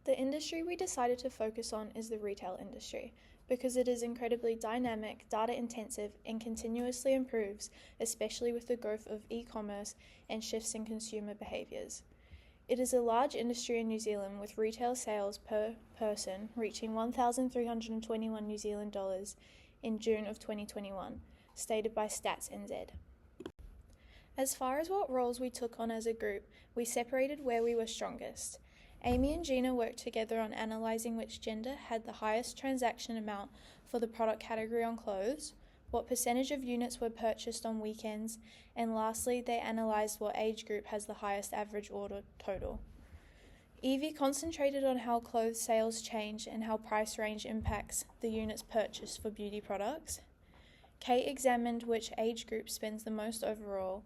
The industry we decided to focus on is the retail industry because it is incredibly dynamic, data-intensive, and continuously improves, especially with the growth of e-commerce and shifts in consumer behaviours. It is a large industry in New Zealand with retail sales per person reaching 1,321 New Zealand dollars in June of 2021, stated by Stats NZ. As far as what roles we took on as a group, we separated where we were strongest. Amy and Gina worked together on analysing which gender had the highest transaction amount for the product category on clothes, what percentage of units were purchased on weekends, and lastly, they analysed what age group has the highest average order total. Evie concentrated on how clothes sales change and how price range impacts the units purchased for beauty products. Kate examined which age group spends the most overall.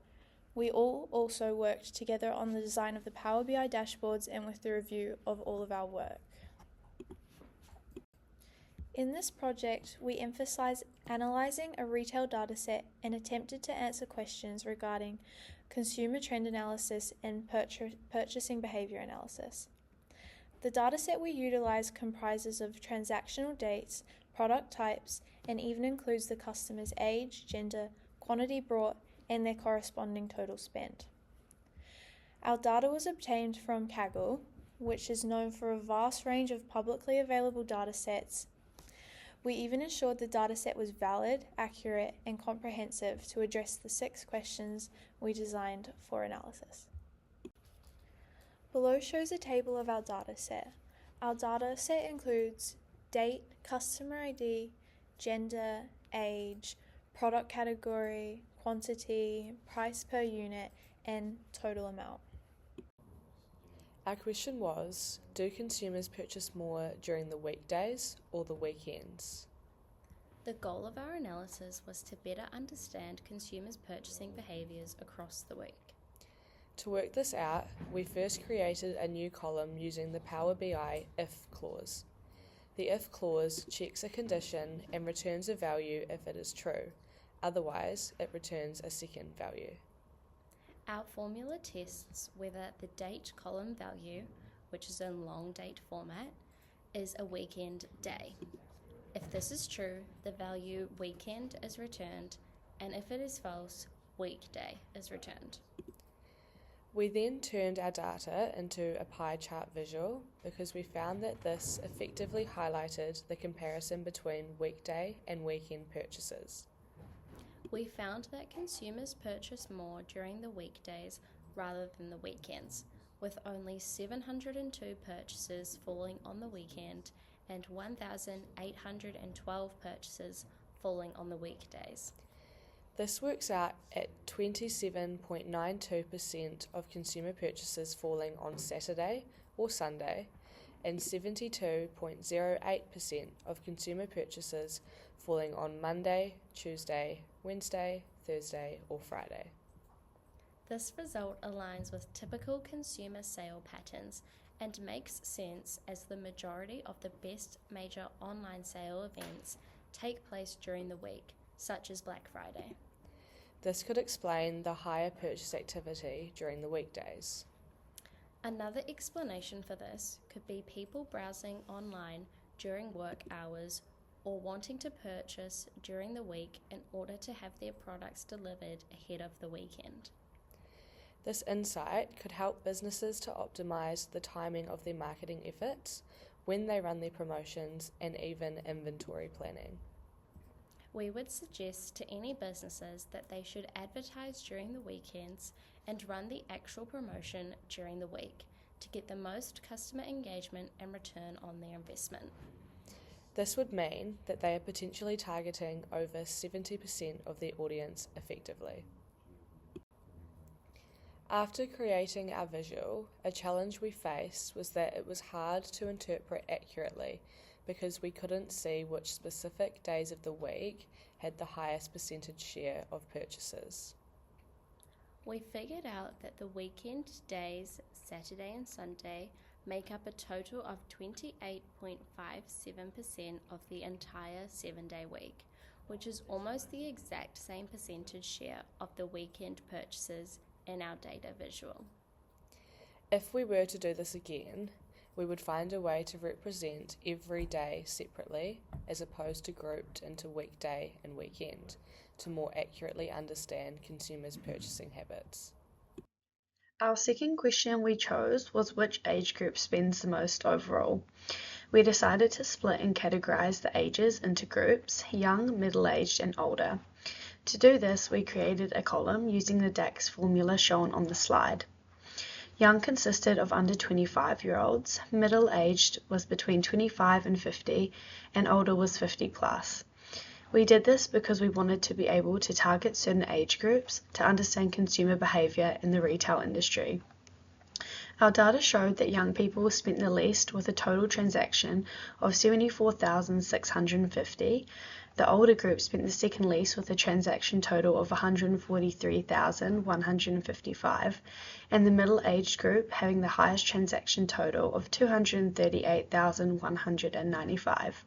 We all also worked together on the design of the Power BI dashboards and with the review of all of our work. In this project, we emphasised analysing a retail dataset and attempted to answer questions regarding consumer trend analysis and purchasing behaviour analysis. The dataset we utilised comprises of transactional dates, product types, and even includes the customer's age, gender, quantity bought, and their corresponding total spend. Our data was obtained from Kaggle, which is known for a vast range of publicly available datasets. We even ensured the dataset was valid, accurate, and comprehensive to address the 6 questions we designed for analysis. Below shows a table of our dataset. Our dataset includes date, customer ID, gender, age, product category, quantity, price per unit, and total amount. Our question was, do consumers purchase more during the weekdays or the weekends? The goal of our analysis was to better understand consumers' purchasing behaviours across the week. To work this out, we first created a new column using the Power BI if clause. The if clause checks a condition and returns a value if it is true. Otherwise, it returns a second value. Our formula tests whether the date column value, which is in long date format, is a weekend day. If this is true, the value weekend is returned, and if it is false, weekday is returned. We then turned our data into a pie chart visual because we found that this effectively highlighted the comparison between weekday and weekend purchases. We found that consumers purchase more during the weekdays rather than the weekends, with only 702 purchases falling on the weekend and 1,812 purchases falling on the weekdays. This works out at 27.92% of consumer purchases falling on Saturday or Sunday and 72.08% of consumer purchases falling on Monday, Tuesday, Wednesday, Thursday or Friday. This result aligns with typical consumer sale patterns and makes sense as the majority of the best major online sale events take place during the week, such as Black Friday. This could explain the higher purchase activity during the weekdays. Another explanation for this could be people browsing online during work hours or wanting to purchase during the week in order to have their products delivered ahead of the weekend. This insight could help businesses to optimise the timing of their marketing efforts when they run their promotions and even inventory planning. We would suggest to any businesses that they should advertise during the weekends and run the actual promotion during the week to get the most customer engagement and return on their investment. This would mean that they are potentially targeting over 70% of their audience effectively. After creating our visual, a challenge we faced was that it was hard to interpret accurately because we couldn't see which specific days of the week had the highest percentage share of purchases. We figured out that the weekend days, Saturday and Sunday, make up a total of 28.57% of the entire 7-day week, which is almost the exact same percentage share of the weekend purchases in our data visual. If we were to do this again, We would find a way to represent every day separately as opposed to grouped into weekday and weekend to more accurately understand consumers' purchasing habits. Our second question we chose was which age group spends the most overall. We decided to split and categorize the ages into groups, young, middle-aged, and older. To do this, we created a column using the DAX formula shown on the slide. Young consisted of under 25-year-olds, middle-aged was between 25 and 50, and older was 50 plus. We did this because we wanted to be able to target certain age groups to understand consumer behaviour in the retail industry. Our data showed that young people spent the least with a total transaction of 74,650. The older group spent the second least with a transaction total of 143,155, and the middle-aged group having the highest transaction total of 238,195.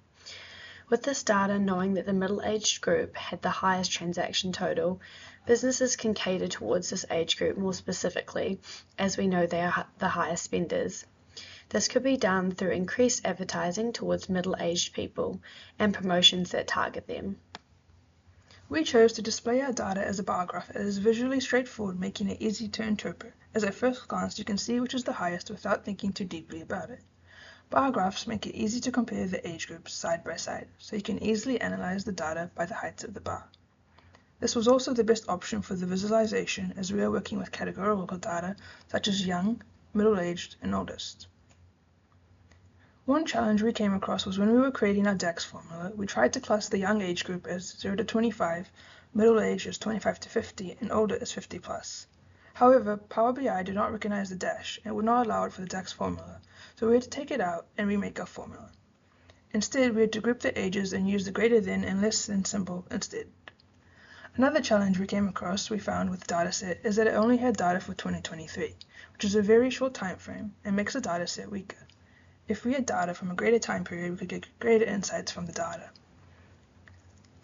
With this data knowing that the middle-aged group had the highest transaction total, businesses can cater towards this age group more specifically, as we know they are the highest spenders. This could be done through increased advertising towards middle-aged people and promotions that target them. We chose to display our data as a bar graph that is visually straightforward, making it easy to interpret, as at first glance you can see which is the highest without thinking too deeply about it. Bar graphs make it easy to compare the age groups side by side, so you can easily analyze the data by the heights of the bar. This was also the best option for the visualization, as we are working with categorical data such as young, middle-aged, and oldest. One challenge we came across was when we were creating our DAX formula, we tried to class the young age group as 0 to 25, middle age as 25 to 50, and older as 50 plus. However, Power BI did not recognize the dash and would not allow it for the DAX formula, so we had to take it out and remake our formula. Instead, we had to group the ages and use the greater than and less than symbol instead. Another challenge we found with the dataset is that it only had data for 2023, which is a very short time frame and makes the dataset weaker. If we had data from a greater time period, we could get greater insights from the data.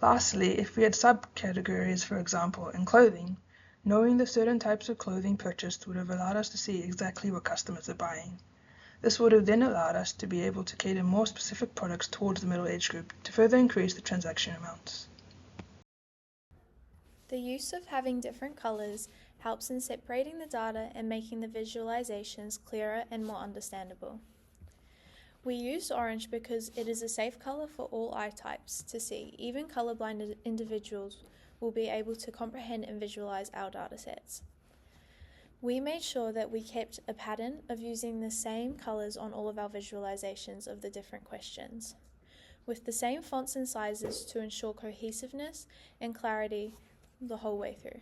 Lastly, if we had subcategories, for example, in clothing, knowing the certain types of clothing purchased would have allowed us to see exactly what customers are buying. This would have then allowed us to be able to cater more specific products towards the middle age group to further increase the transaction amounts. The use of having different colours helps in separating the data and making the visualizations clearer and more understandable. We used orange because it is a safe colour for all eye types to see. Even colourblind individuals will be able to comprehend and visualise our datasets. We made sure that we kept a pattern of using the same colours on all of our visualizations of the different questions, with the same fonts and sizes to ensure cohesiveness and clarity the whole way through.